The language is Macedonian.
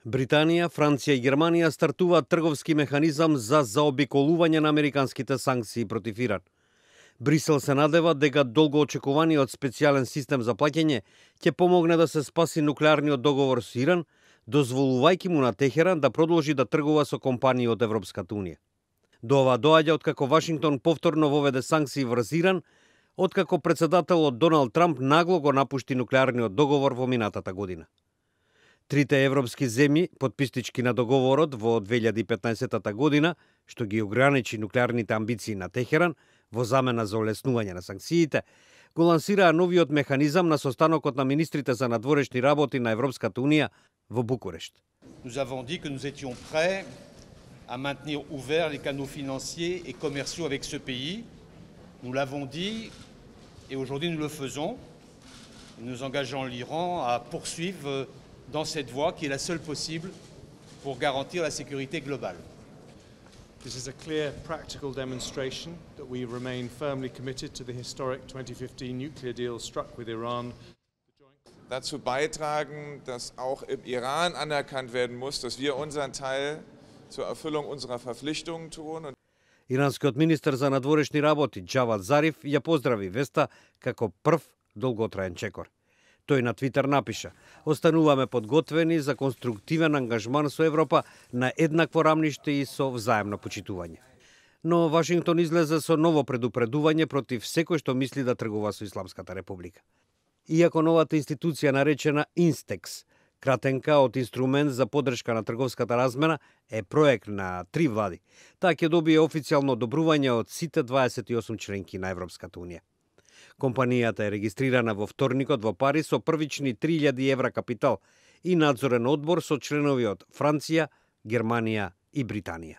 Британија, Франција и Германија стартуваат трговски механизам за заобиколување на американските санкции против Иран. Брисел се надева дека долго очекуваниот специјален систем за плаќање ќе помогне да се спаси нуклеарниот договор со Иран, дозволувајќи му на Техеран да продолжи да тргува со компании од Европската Унија. До ова доаѓа откако Вашингтон повторно воведе санкции врз Иран, откако председателот Доналд Трамп нагло го напушти нуклеарниот договор во минатата година. Трите европски земји, потписнички на договорот во 2015 година, што ги ограничи нуклеарните амбиции на Техеран во замена за олеснување на санкциите, го лансираа новиот механизам на состанокот на министрите за надворешни работи на Европската Унија во Букурешт. Nous avons dit que nous étions prêts à maintenir ouverts les canaux financiers et commerciaux avec ce pays. Nous l'avons dit et aujourd'hui nous le faisons. Nous engageons l'Iran à poursuivre dans cette voie qui est la seule possible pour garantir la sécurité globale. This is a clear practical demonstration that we remain firmly committed to the historic 2015 nuclear deal struck with Iran. Dazu beitragen, dass auch im Iran anerkannt werden muss, dass wir unseren Teil zur Erfüllung unserer Verpflichtungen tun. Иранскиот министер за надворешни работи Џавад Зариф ја поздрави веста како прв долготраен чекор. Тој на Твитер напиша: "Остануваме подготвени за конструктивен ангажман со Европа на еднакво рамниште и со взаемно почитување." Но Вашингтон излезе со ново предупредување против секој што мисли да тргува со Исламската република. Иако новата институција наречена Инстекс, кратенка од инструмент за поддршка на трговската размена, е проект на 3 влади, таа ќе добие официјално одобрување од сите 28 членки на Европската Унија. Компанијата е регистрирана во вторникот во Париз со првични 3000 евра капитал и надзорен одбор со членови од Франција, Германија и Британија.